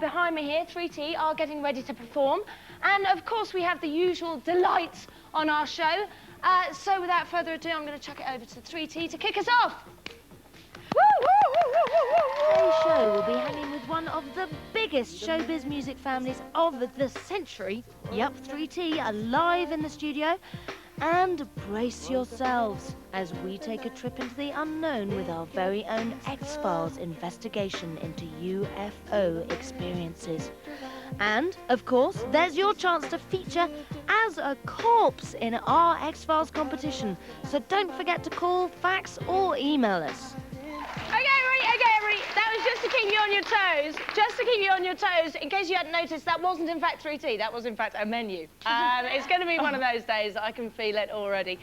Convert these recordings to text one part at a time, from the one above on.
behind me here, 3T, are getting ready to perform. And, of course, we have the usual delights on our show. So, without further ado, I'm going to chuck it over to 3T to kick us off. Today's show will be hanging with one of the biggest showbiz music families of the century. Yep, 3T are live in the studio. And brace yourselves as we take a trip into the unknown with our very own X-Files investigation into UFO experiences. And, of course, there's your chance to feature as a corpse in our X-Files competition. So don't forget to call, fax or email us. Okay, that was just to keep you on your toes. Just to keep you on your toes. In case you hadn't noticed, that wasn't in fact 3T. That was in fact a menu. It's going to be one of those days. I can feel it already.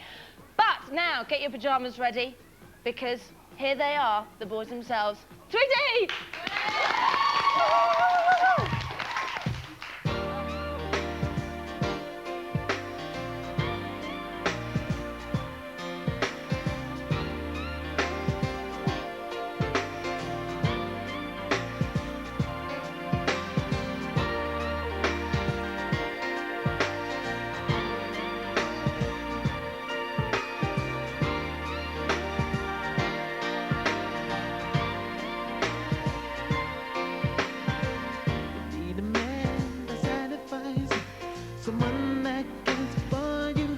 But now, get your pajamas ready, because here they are, the boys themselves. 3T! Someone that cares for you.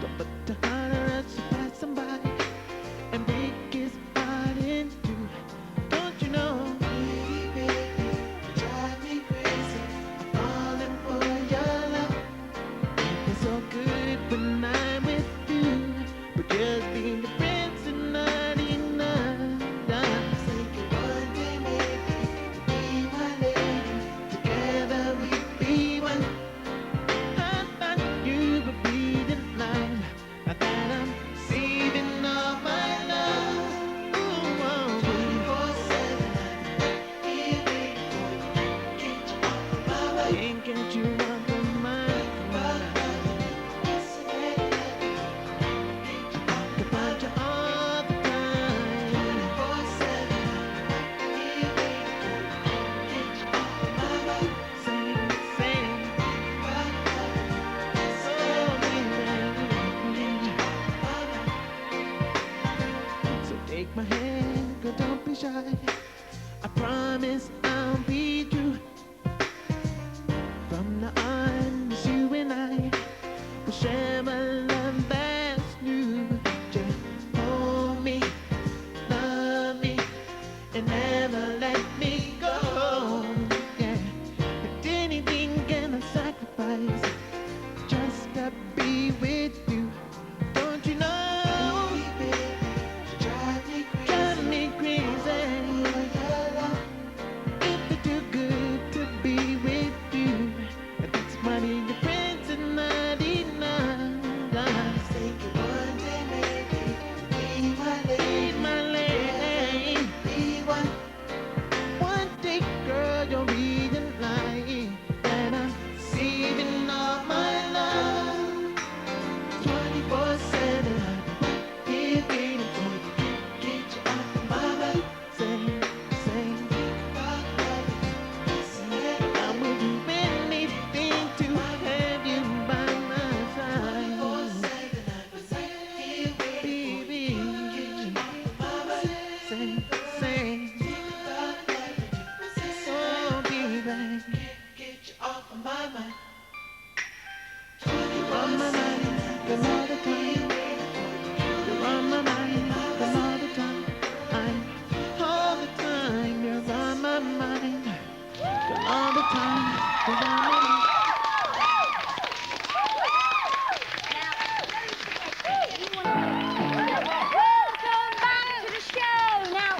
Don't put the heart around to pass somebody and break his heart in two. Don't you know? Baby, you drive me crazy. I'm falling for your love. It's so good when I'm with you, but just being the friends is not enough. Thinking one day maybe be my lady. Together we be one. I thought you would be the line. I thought I'm saving all my love. Ooh, 24/7, here waiting for you. Get you off of my mind. Can't get you off of my mind. Could find you all the time. 24/7, here waiting for you. Get you off of my mind. So take my hand, girl, don't be shy. I promise I'll be true. From now on, it's you and I will share my love that's new. Just hold me, love me, and never let me go. Yeah, if anything can I sacrifice just to be with you. Don't you know? Baby, you drive me crazy. If it's too good to be with you, that's money your friends is not enough. Thinking one day maybe be my lady. Be one day, girl, you'll be the light that I'm saving all my love. 24/7, here waiting for you. Get you off of my mind. Say, I will do anything to have you by my side. 24/7, here waiting for you. Say, oh, baby, get you off of my mind. You're on my mind, you're all the time. You're on my mind, you're all the time. All the time, you're on my mind. You're all the time, you're on my mind. Welcome back to the show. Now,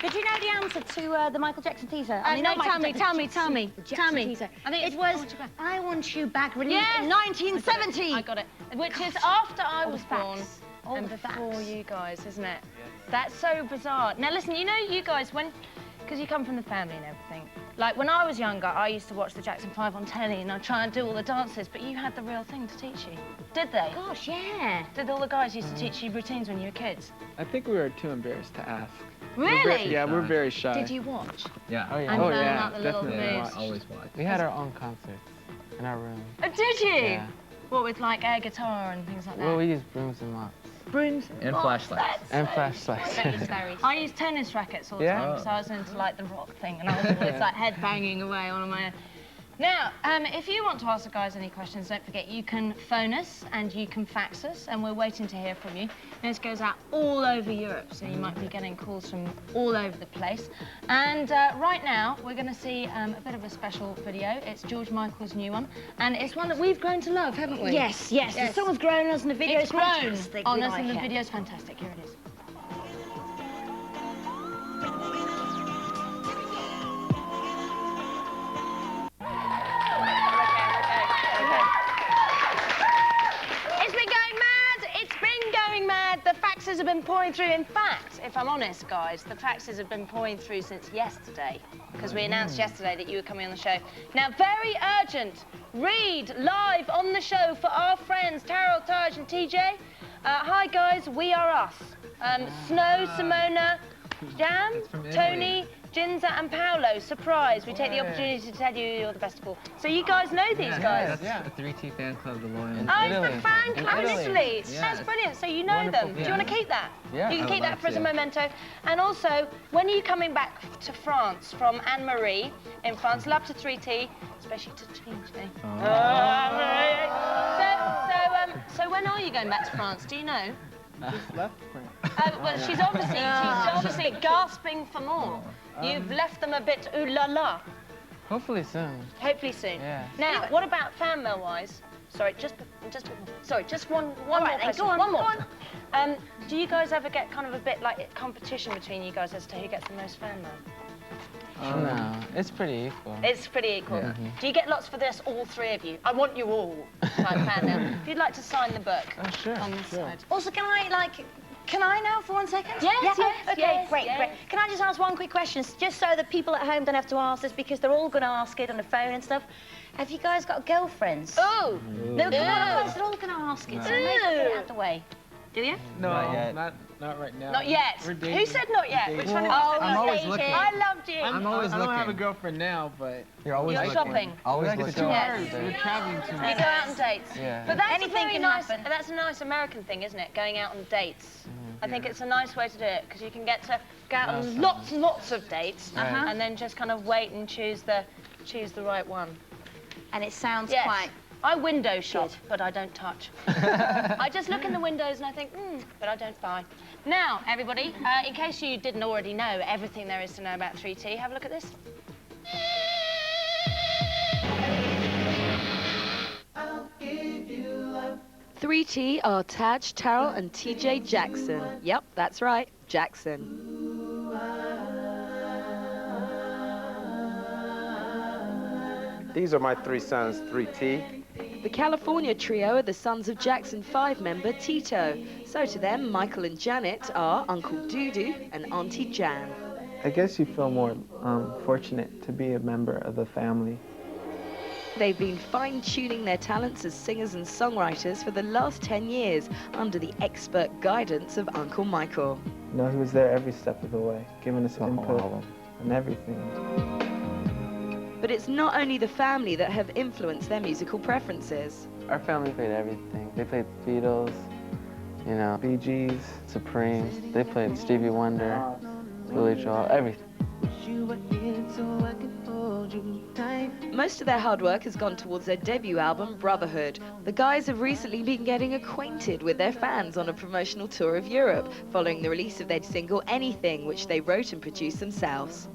did you know the answer to the Michael Jackson teaser? No, tell me. Jackson teaser. I think It was I Want You Back, released in Yes. 1970. I got it. Which is after I was born All and the before facts. you guys, isn't it? That's so bizarre. Now listen, you know you guys, because you come from the family and everything, like when I was younger, I used to watch the Jackson 5 on telly and I'd try and do all the dances, but you had the real thing to teach you. Did they? Gosh, yeah. Did all the guys used to teach you routines when you were kids? I think we were too embarrassed to ask. Really? We're very shy. Did you watch? Yeah. Oh, yeah. And Oh, found yeah, out the little definitely moves? watch. Always watch. We had our own concerts in our room. Oh, did you? Yeah. What, with like air guitar and things like that? Well, we used brooms and mops. Brooms And flashlights. And flashlights. I used tennis rackets all the Yeah? time because I was into like the rock thing and I was always like head banging away on my own. Now, if you want to ask the guys any questions, don't forget you can phone us and you can fax us, and we're waiting to hear from you. This goes out all over Europe, so you might be getting calls from all over the place. And right now, we're going to see a bit of a special video. It's George Michael's new one, and it's one that we've grown to love, haven't we? Yes, yes. The song's grown on us and the video's It's grown fantastic. on We us, like and the it. video's fantastic. Here it is. The faxes have been pouring through. In fact, if I'm honest, guys, the faxes have been pouring through since yesterday, because we announced yesterday that you were coming on the show. Now, very urgent, read live on the show for our friends Taryll, Taj and TJ. Hi, guys, we are us. Snow, Simone, Jam, Tony, Ginza and Paolo. Surprise, we take the opportunity to tell you you're the best of all. So you guys know these guys? That's the 3T fan club, the Loyal. Oh, Italy. it's the fan club in Italy. Yes. That's brilliant. So you know Wonderful them. Do you want to keep that? Yeah. You can I keep would that love for as a to. memento. And also, when are you coming back to France from Anne-Marie in France? Love to 3T, especially to TJ. So when are you going back to France? Do you know? Just left France. Well, she's obviously gasping for more. You've left them a bit ooh la la. Hopefully soon. Hopefully soon. Yeah. Now, what about fan mail wise? Sorry, just one more right, then, question. go on, One more. go on. Do you guys ever get kind of a bit like competition between you guys as to who gets the most fan mail? No, it's pretty equal. It's pretty equal. Yeah. Do you get lots for this, all three of you? I want you all type fan mail. If you'd like to sign the book Oh, sure, on this sure. side. Also, can I now for 1 second? Yes, Yeah? yes, Okay, yes, great, yes. great. Can I just ask one quick question, just so that people at home don't have to ask this, because they're all going to ask it on the phone and stuff. Have you guys got girlfriends? Oh! No, come on, Ooh. otherwise they're all going to ask it, so maybe get it out the way. Do you? No, Not yet. Not right now. Not yet. We're dating. Who said not yet? We're Which dating. one? Oh, I'm always looking. I loved you. I'm always I don't have a looking. girlfriend now, but You're always You're looking. shopping. Always Like it's looking. too Yes. hard. we're traveling too You much. go out on dates. Yeah. But that's Anything a very can nice. happen. That's a nice American thing, isn't it? Going out on dates. I think it's a nice way to do it because you can get to go out on lots and lots of dates, Right. and then just kind of wait and choose the right one. And it sounds Yes. quite... I window shop, but I don't touch. I just look in the windows and I think, but I don't buy. Now, everybody, in case you didn't already know everything there is to know about 3T, have a look at this. 3T are Taj, Taryll and TJ Jackson. Yep, that's right, Jackson. These are my three sons, 3T. The California trio are the sons of Jackson 5 member Tito. So to them, Michael and Janet are Uncle Doodoo and Auntie Jan. I guess you feel more fortunate to be a member of the family. They've been fine-tuning their talents as singers and songwriters for the last 10 years under the expert guidance of Uncle Michael. You know, he was there every step of the way, giving us The whole input album. on everything. But it's not only the family that have influenced their musical preferences. Our family played everything. They played Beatles, you know, Bee Gees. Supremes. They played Stevie Wonder, Billy Joel, everything. You were here so I could hold you tight. Most of their hard work has gone towards their debut album, Brotherhood. The guys have recently been getting acquainted with their fans on a promotional tour of Europe, following the release of their single Anything, which they wrote and produced themselves.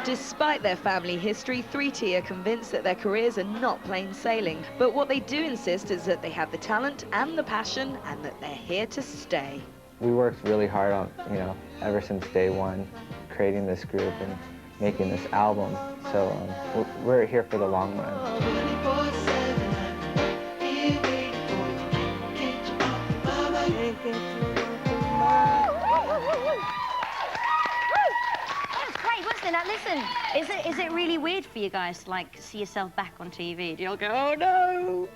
Despite their family history, 3T are convinced that their careers are not plain sailing. But what they do insist is that they have the talent and the passion, and that they're here to stay. We worked really hard on, ever since day one, creating this group and making this album. So we're here for the long run. 24/7, here waiting for you. Get you off my mind. Can't get you off my mind. That's great, wasn't it? Now listen, is it really weird for you guys to like see yourself back on TV? Do you all go, oh no?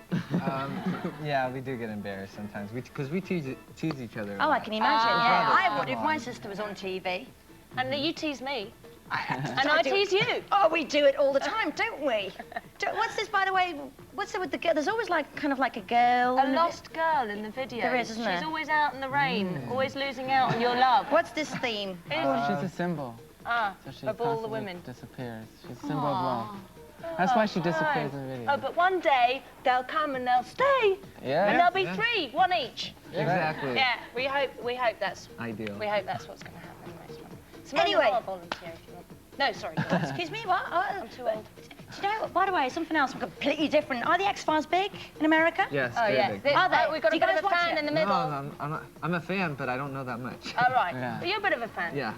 Yeah, we do get embarrassed sometimes because we tease each other. Oh, I can imagine. Ah. Yeah, I would if my sister was on TV. And you tease me. And I tease you. Oh, we do it all the time, don't we? What's this, by the way? What's it with the girl? There's always like kind of like a girl. A lost girl in the video. There is, isn't there? She's always out in the rain, always losing out on your love. What's this theme? She's a symbol. So she of all the constantly women. Disappears. She's a symbol of love. That's why she disappears in the video. Oh, but one day they'll come and they'll stay. Yeah. And there'll be 3, 1 each. Exactly. Yeah, we hope that's ideal. We hope that's what's going to happen in the next one. Simone, Anyway. I'll volunteer if you want. No, sorry. Excuse me, what? I'm too old. Do you know, by the way, something else completely different. Are the X-Files big in America? Yes, Oh, yeah. big. Are they? We've got Do a you bit guys of a watch fan it? in the middle. No, I'm a fan, but I don't know that much. All right. Yeah. You're a bit of a fan. Yeah.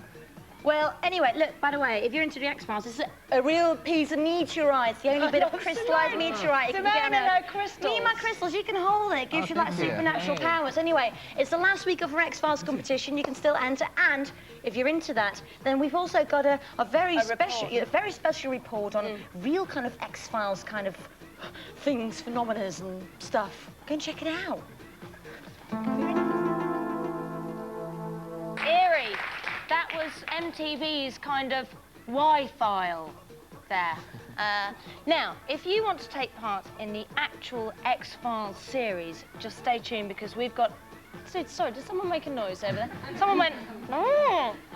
Well, anyway, look, by the way, if you're into the X-Files, this is a real piece of meteorite, the only bit of crystallized meteorite you can get on Simone and Earth. her crystals. Me and my crystals, you can hold it. It gives you like thank you. supernatural Hey. powers. Anyway, it's the last week of our X-Files competition. You can still enter, and if you're into that, then we've also got a very special report on real kind of X-Files kind of things, phenomena and stuff. Go and check it out. Eerie. That was MTV's kind of Y-file there. Now, if you want to take part in the actual X-Files series, just stay tuned because we've got... Sorry, did someone make a noise over there? Someone went,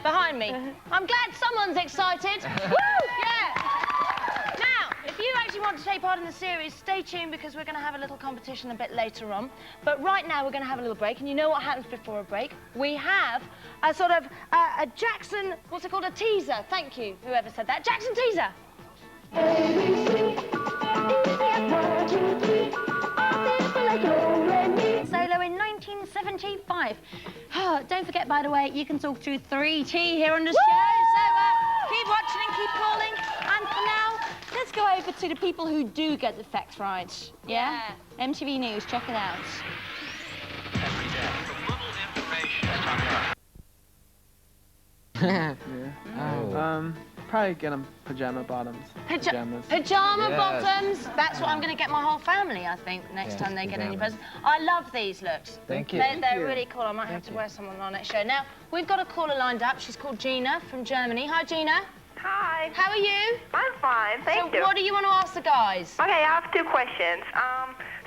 behind me. I'm glad someone's excited. Woo! Yeah! Now, if you actually want to take part in the series, stay tuned because we're going to have a little competition a bit later on. But right now, we're going to have a little break, and you know what happens before a break? We have a sort of a Jackson, what's it called, a teaser. Thank you, whoever said that. Jackson teaser. Solo in 1975. Don't forget, by the way, you can talk to 3T here on the show. So keep watching and keep calling. And for now, let's go over to the people who do get the facts right. Yeah? MTV News, check it out. Probably get them pajama bottoms. Pajamas. Pajama Yes. bottoms. That's what I'm going to get my whole family, I think, next Yes, time they get any pajamas. presents. I love these looks. Thank you. They're really cool. I might have to wear some on our next show. Now, we've got a caller lined up. She's called Gina from Germany. Hi, Gina. Hi. How are you? I'm fine, thank So you. what do you want to ask the guys? Okay, I have 2 questions.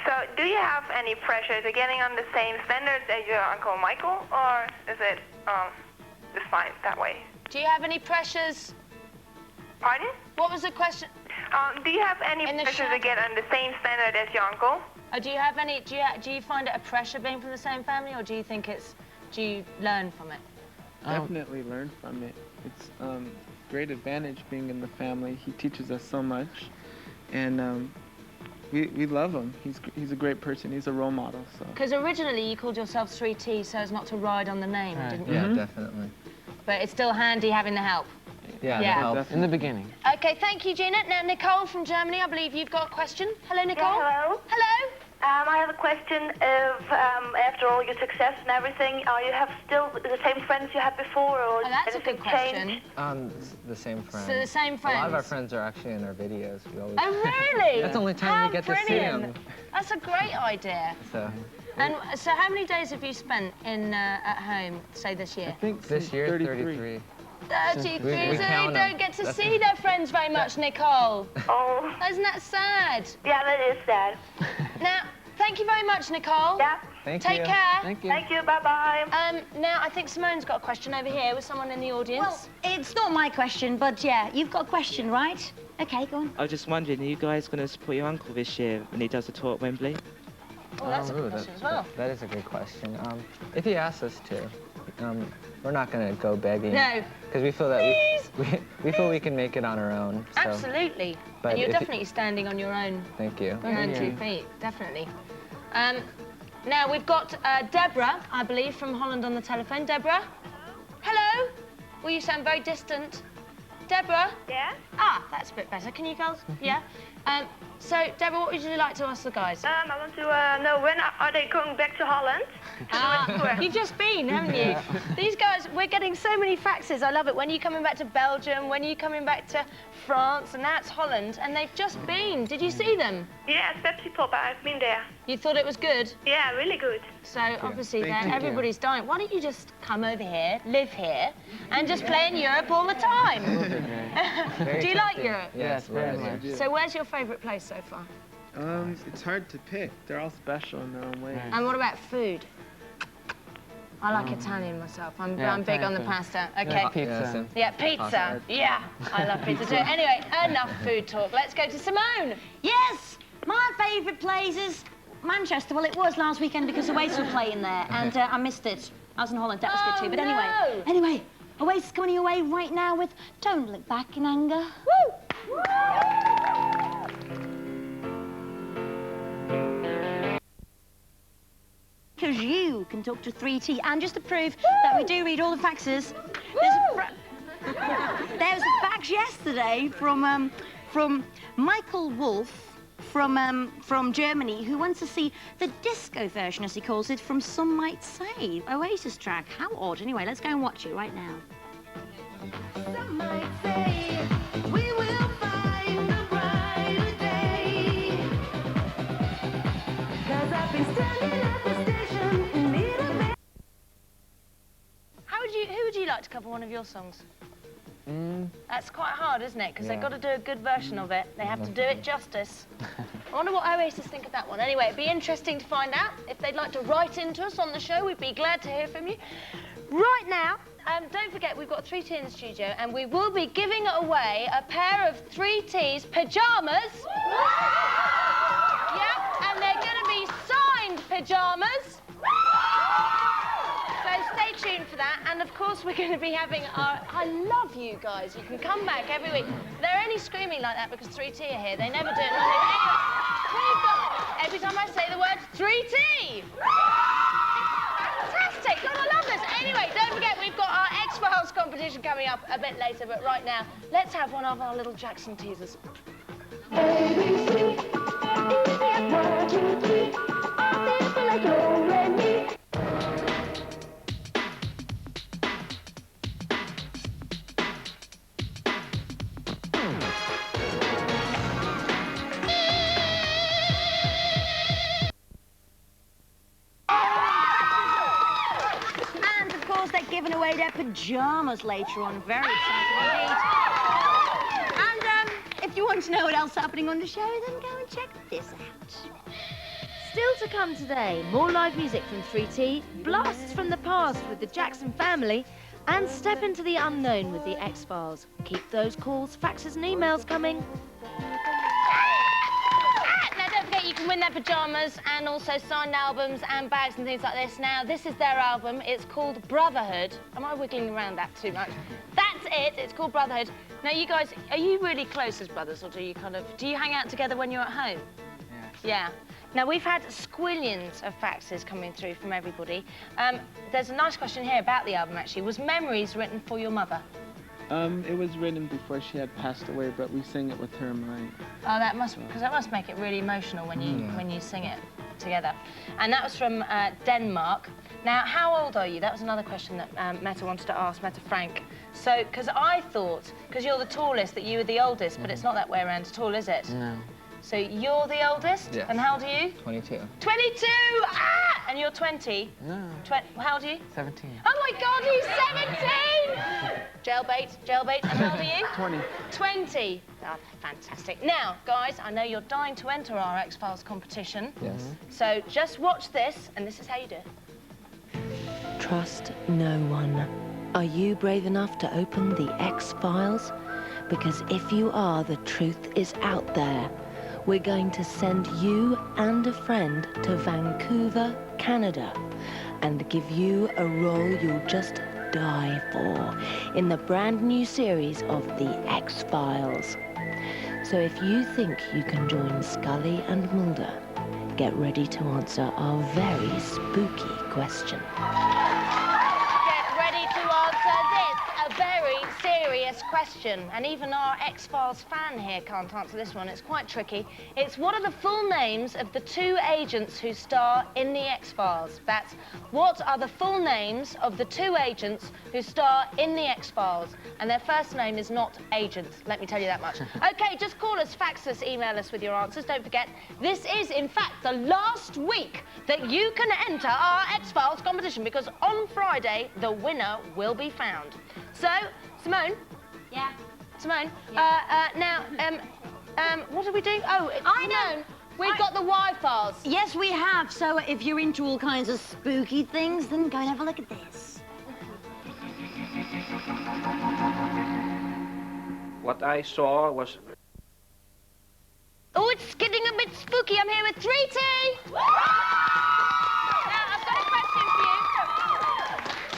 So do you have any pressure to getting on the same standards as your Uncle Michael, or is it just fine that way? Do you have any pressures? Pardon? What was the question? Do you have any In the pressure shadow. to get on the same standard as your uncle? Do you have any? Do you find it a pressure being from the same family, or do you think do you learn from it? Definitely learn from it. It's great advantage being in the family. He teaches us so much, and we love him. He's a great person. He's a role model. So. Because originally you called yourself 3T so as not to ride on the name, didn't you? Yeah, definitely. But it's still handy having the help. Yeah, Yeah. that helps. In the beginning. Okay, thank you, Gina. Now, Nicole from Germany, I believe you've got a question. Hello, Nicole. Yeah, hello. Hello. I have a question of, after all your success and everything, you have still the same friends you had before, or That's a anything good question. changed? The same friends. So the same friends. A lot of our friends are actually in our videos. We always. Oh, really? That's the only time How we get to see brilliant. them. That's a great idea. So. And so how many days have you spent in at home, say, this year? I think This year, 33. 33. 33, We so count they them. don't get to That's- see their friends very much, Nicole. Oh, Isn't that sad? yeah, that is sad. Now, thank you very much, Nicole. Yeah, Thank Take you. care. Thank you. thank you, bye-bye. Now, I think Simone's got a question over here with someone in the audience. Well, it's not my question, but yeah, you've got a question, right? Okay, go on. I was just wondering, are you guys going to support your uncle this year when he does a tour at Wembley? Oh, that's a good question as well. That is a good question. If he asks us to, we're not going to go begging. No. Because we feel that we feel we can make it on our own. So. Absolutely. But And you're if definitely standing on your own, Thank you. your own 2 feet, definitely. Now, we've got Deborah, I believe, from Holland on the telephone. Deborah? Hello? Well, you sound very distant. Deborah? Yeah? Ah, that's a bit better. Can you girls? Yeah? So, Deborah, what would you like to ask the guys? I want to know when are they going back to Holland? You've just been, haven't you? These guys, we're getting so many faxes. I love it. When are you coming back to Belgium? When are you coming back to France? And now it's Holland, and they've just been. Did you see them? Yeah, it's Pepsi Pop. I've been there. You thought it was good? Yeah, really good. So, obviously, then everybody's dying. Why don't you just come over here, live here, and just play in Europe all the time? Do you like Europe? Yes, very much. So, where's your favourite place so far? It's hard to pick. They're all special in their own way. And what about food? I like Italian myself. I'm big on the pasta. Okay. Yeah, pizza. Yeah, pizza. Yeah, I love pizza too. Anyway, enough food talk. Let's go to Simone. Yes, my favourite place is Manchester. Well, it was last weekend because Oasis were playing there, and I missed it. I was in Holland. That was good too. But anyway, Oasis is coming your way right now with "Don't Look Back in Anger." Woo! Because you can talk to 3T, and just to prove that we do read all the faxes, there was a fax yesterday from Michael Wolf from Germany, who wants to see the disco version, as he calls it, from Some Might Say, Oasis track. How odd. Anyway, let's go and watch it right now. Some might say we will find a brighter day. 'Cause I've been standing at the station in need of me. Who would you like to cover one of your songs? That's quite hard, isn't it? Because they've got to do a good version of it. They have to do it justice. I wonder what Oasis think of that one. Anyway, it'd be interesting to find out. If they'd like to write into us on the show, we'd be glad to hear from you. Right now, don't forget, we've got 3T in the studio, and we will be giving away a pair of 3T's pajamas. Yep, and they're going to be signed pajamas. So stay tuned for that, and of course we're going to be having our... I love you guys. You can come back every week. They're only screaming like that because 3T are here. They never do it normally. Anyway, we've got... Every time I say the word 3T. Fantastic. God, I love this. Anyway, don't forget we've got our X-Files competition coming up a bit later, but right now, let's have one of our little Jackson teasers. ABC, 1, 2, 3, simple as do, re, mi. Giving away their pajamas later on. Very exciting indeed. And if you want to know what else is happening on the show, then go and check this out. Still to come today, more live music from 3T, blasts from the past with the Jackson family, and step into the unknown with the X-Files. Keep those calls, faxes and emails coming. You can win their pajamas and also signed albums and bags and things like this. Now, this is their album. It's called Brotherhood. Am I wiggling around that too much? That's it. It's called Brotherhood. Now, you guys, are you really close as brothers, or do you hang out together when you're at home? Yeah. Now, we've had squillions of faxes coming through from everybody. There's a nice question here about the album, actually. Was Memories written for your mother? It was written before she had passed away, but we sang it with her in mind. Oh, that must make it really emotional when you sing it together. And that was from Denmark. Now, how old are you? That was another question that Meta wanted to ask, Meta Frank. So, because I thought, because you're the tallest, that you were the oldest, but it's not that way around at all, is it? No. So you're the oldest? Yes. And how old are you? 22. 22! Ah! And you're 20? No. How old are you? 17. Oh my God, he's 17! Jailbait. And how old are you? 20. 20. Oh, fantastic. Now, guys, I know you're dying to enter our X-Files competition. Yes. So just watch this, and this is how you do it. Trust no one. Are you brave enough to open the X-Files? Because if you are, the truth is out there. We're going to send you and a friend to Vancouver, Canada, and give you a role you'll just die for in the brand new series of The X-Files. So if you think you can join Scully and Mulder, get ready to answer our very spooky question. Get ready to answer this, a very serious question, and even our X-Files fan here can't answer this one. It's quite tricky. It's what are the full names of the 2 agents who star in the X-Files? That's what are the full names of the 2 agents who star in the X-Files? And their first name is not Agent, let me tell you that much. OK, just call us, fax us, email us with your answers. Don't forget, this is, in fact, the last week that you can enter our X-Files competition, because on Friday, the winner will be found. So, Simone? Yeah? Simone? Yeah. Now, what are we doing? Oh, I Simone, know. we've got the Y-Files. Yes, we have. So if you're into all kinds of spooky things, then go and have a look at this. What I saw was... Oh, it's getting a bit spooky. I'm here with 3T. Now,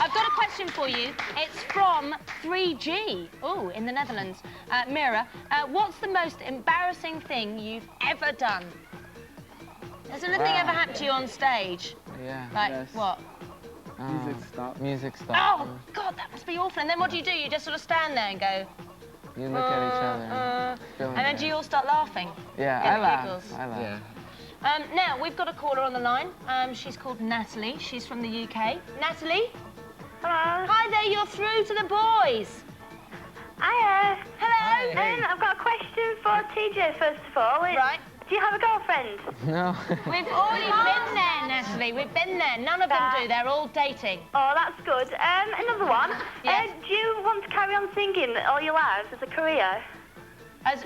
I've got a question for you. It's from 3G. Oh, in the Netherlands. Mira, what's the most embarrassing thing you've ever done? Has anything ever happened to you on stage? Yeah. Like, what? Music stopped. Music stopped. Oh, God, that must be awful. And then what do? You just sort of stand there and go... You look at each other. And then do you all start laughing? Yeah, Get I the laugh. giggles? I laugh. Yeah. Now, we've got a caller on the line. She's called Natalie. She's from the UK. Natalie? Hello. Hi there, you're through to the boys. Hiya. Hello. Hey. I've got a question for TJ, first of all. Right. Do you have a girlfriend? No. We've already been there, Natalie. We've been there. None of them do. They're all dating. Oh, that's good. Another one. Yes. Do you want to carry on singing all your lives as a career?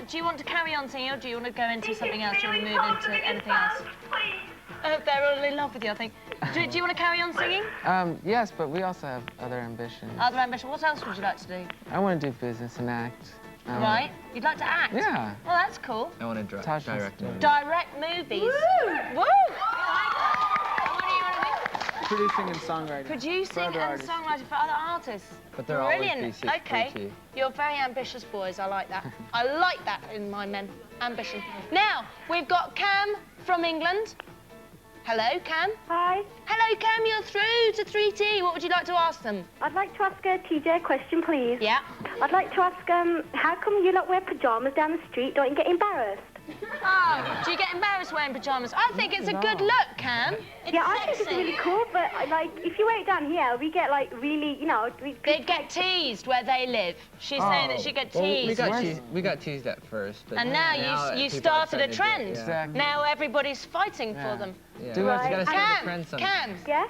Do you want to carry on singing, or do you want to go into something else? Do you want to move into anything else? They're all in love with you, I think. Do you want to carry on singing? Yes, but we also have other ambitions. Other ambition. What else would you like to do? I want to do business and act. Right. You'd like to act? Yeah. Well, that's cool. I want to direct movies. Direct movies. Woo! Woo! What do you want to be? Producing and songwriting. Producing and artists. songwriting for other artists. But they're Brilliant. always B6, Okay. 3T. You're very ambitious boys. I like that. I like that in my men. Ambition. Now, we've got Cam from England. Hello, Cam. Hi. Hello, Cam. You're through to 3T. What would you like to ask them? I'd like to ask TJ a question, please. Yeah. I'd like to ask, how come you lot wear pyjamas down the street? Don't you get embarrassed? Oh, do you get embarrassed wearing pyjamas? I think it's a good look, Cam. Yeah, I think it's really cool, but, like, if you wear it down here, we get, like, really, you know... They get teased where they live. She's saying that she gets teased. We got teased at first. But And now you people started are a starting to do it, trend. yeah. Exactly. Now everybody's fighting for them. Yeah. Do You it. gotta start a trend somehow. Cam, Yeah?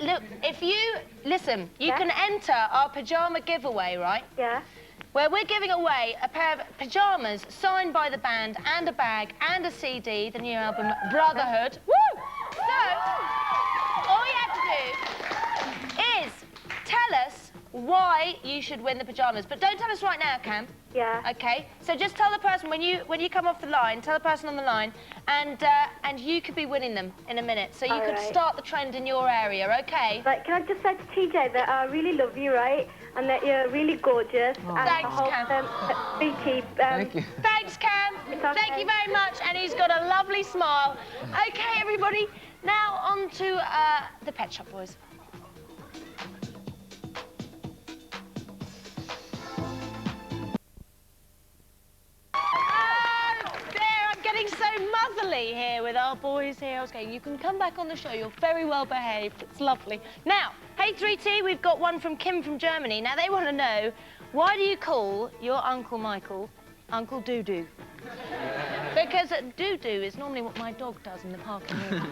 look, if you, listen, you can enter our pyjama giveaway, right? Yeah. Where we're giving away a pair of pyjamas signed by the band and a bag and a CD, the new album Brotherhood. Woo! So, all you have to do is tell us why you should win the pyjamas. But don't tell us right now, Cam. Yeah. Okay, so just tell the person when you come off the line, tell the person on the line, and you could be winning them in a minute. So you could start the trend in your area, okay? Right, can I just say to TJ that I really love you, right? And that you're really gorgeous. Oh. And Thanks, I hope, Cam. Thank you. Thanks, Cam. It's okay. Thank you very much. And he's got a lovely smile. Okay, everybody. Now on to the Pet Shop Boys. Getting so motherly here with our boys here. I was going, you can come back on the show. You're very well behaved. It's lovely. Now, hey 3T, we've got one from Kim from Germany. Now they want to know, why do you call your Uncle Michael Uncle Doo-Doo? Because Doo-Doo is normally what my dog does in the parking lot.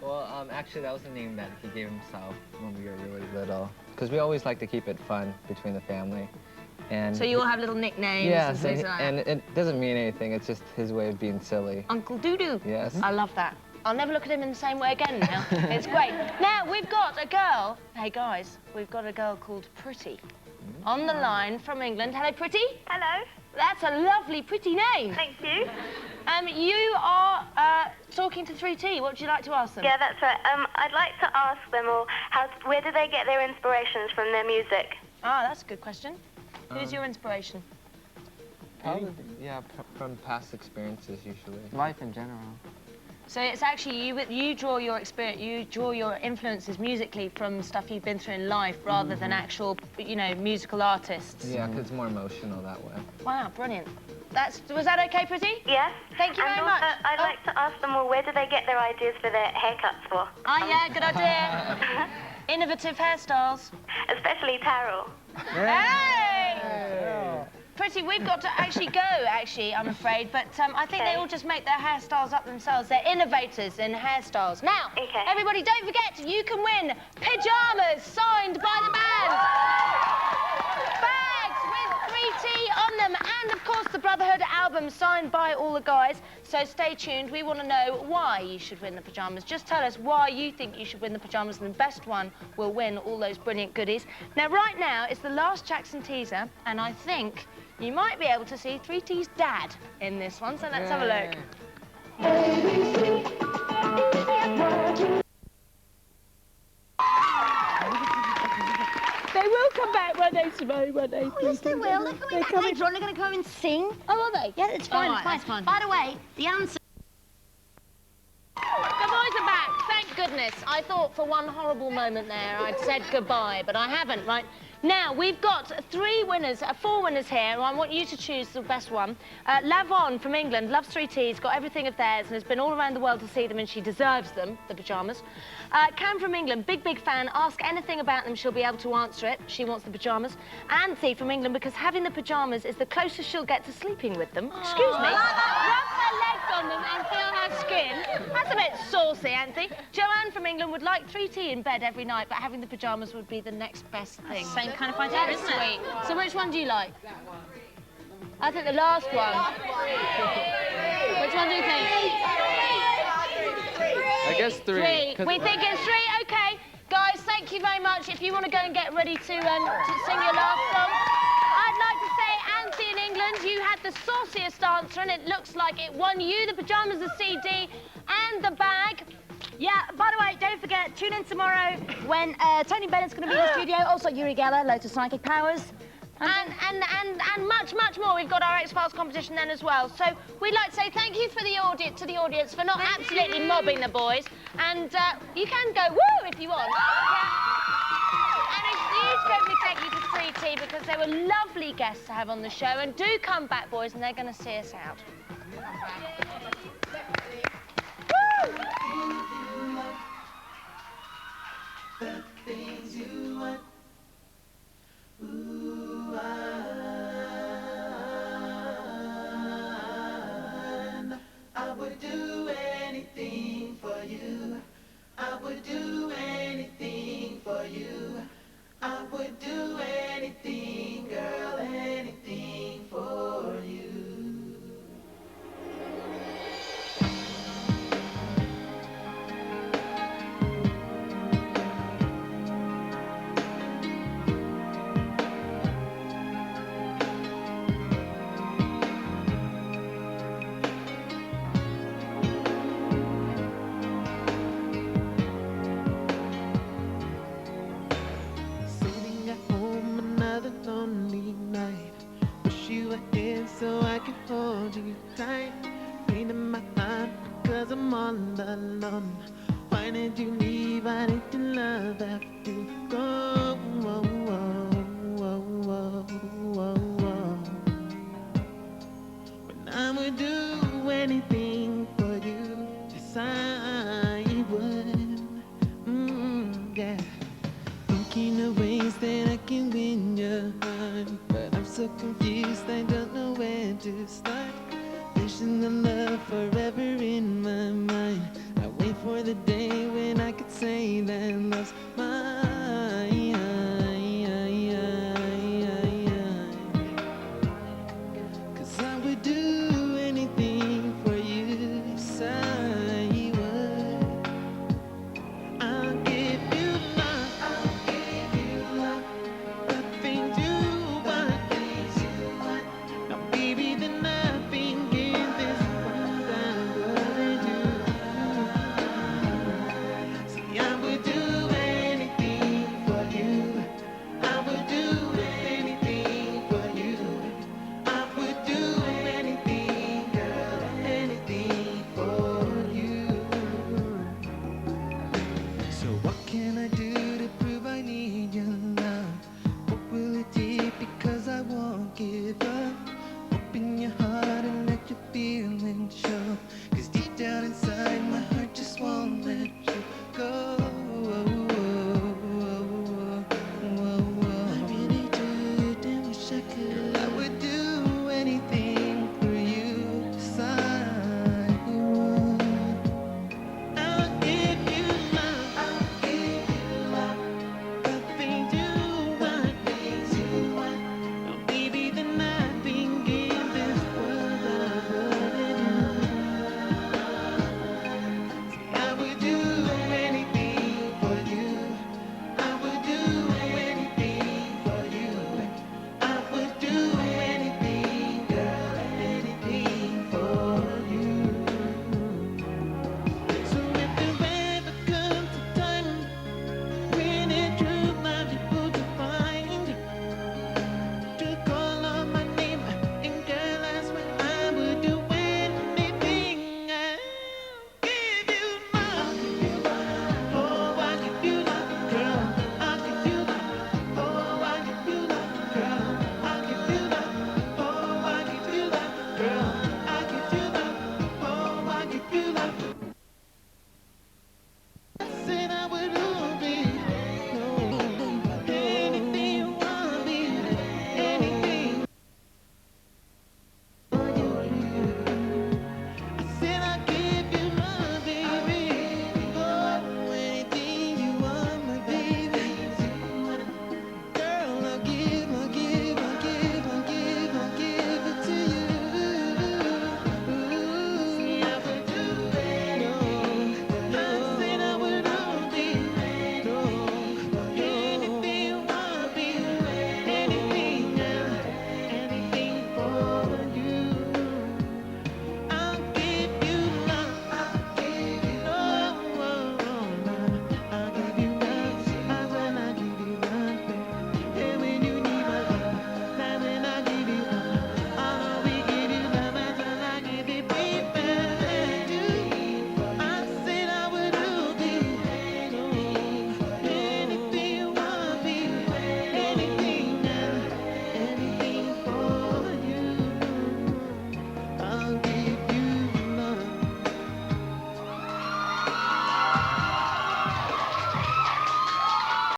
Well, actually, that was the name that he gave himself when we were really little. Because we always like to keep it fun between the family. And So you all have little nicknames yeah, and things like that? and it doesn't mean anything. It's just his way of being silly. Uncle Doo-Doo. Yes. I love that. I'll never look at him in the same way again now. It's great. Now, we've got a girl. Hey, guys, we've got a girl called Pretty on the line from England. Hello, Pretty. Hello. That's a lovely, pretty name. Thank you. You are talking to 3T. What would you like to ask them? Yeah, that's right. I'd like to ask them all, where do they get their inspirations from their music? Ah, that's a good question. Who's your inspiration? Probably, yeah, from past experiences usually. Life in general. So it's actually you draw your experience, you draw your influences musically from stuff you've been through in life rather than actual, you know, musical artists. Yeah, because it's more emotional that way. Wow, brilliant. Was that okay, Pretty? Yes. Thank you very much. I'd like to ask them, well, where do they get their ideas for their haircuts for? Oh, yeah, good idea. Innovative hairstyles. Especially Taryll. Hey! Yeah. Pretty, we've got to actually go, I'm afraid, but I think they all just make their hairstyles up themselves. They're innovators in hairstyles. Now, everybody, don't forget, you can win pajamas signed by the band. Bags with 3T on them, and of course the Brotherhood album signed by all the guys. So stay tuned. We want to know why you should win the pajamas. Just tell us why you think you should win the pajamas, and the best one will win all those brilliant goodies. Now, right now, it's the last Jackson teaser, and I think you might be able to see 3T's dad in this one, so let's have a look. They will come back one day, Simone, one day. Oh, yes, they will. They're coming back later on. They're going to come and sing. Oh, are they? Yeah, it's fine, All right, it's fine. By the way, the answer... The boys are back, thank goodness. I thought for one horrible moment there I'd said goodbye, but I haven't, right? Now, we've got four winners here, and I want you to choose the best one. Lavon from England loves 3Ts, got everything of theirs, and has been all around the world to see them, and she deserves them, the pyjamas. Cam from England, big fan, ask anything about them, she'll be able to answer it. She wants the pyjamas. Anthony from England, because having the pyjamas is the closest she'll get to sleeping with them. Excuse me. Rub her legs on them and feel her skin. That's a bit saucy, Anthony. Joanne from England would like 3T in bed every night, but having the pyjamas would be the next best thing. Same kind of idea, isn't it? Sweet. So which one do you like? I think the last one. Which one do you think? I guess 3. We think it's 3, okay. Guys, thank you very much. If you want to go and get ready to sing your last song. I'd like to say, Anthony in England, you had the sauciest answer, and it looks like it won you the pyjamas, the CD, and the bag. Yeah, by the way, don't forget, tune in tomorrow when Tony Bennett's going to be in the studio. Also, Yuri Geller, loads of psychic powers. And much more. We've got our X-Files competition then as well. So we'd like to say thank you to the audience for not absolutely mobbing the boys. And you can go woo if you want. Yeah. And a huge big thank you to 3T because they were lovely guests to have on the show. And do come back, boys, and they're going to see us out. The things you want. Ooh, I would do anything for you. I would do anything for you. I would do anything, girl, anything for you. So I can hold you tight. Pain in my heart because I'm all alone. Why did you leave? Why did your love have to go? When I would do anything for you, yes I would. Yeah. Thinking of ways that I can win your heart, but I'm so confused, I don't know where to start. Wishing the love forever in my mind. I wait for the day when I could say that love's mine.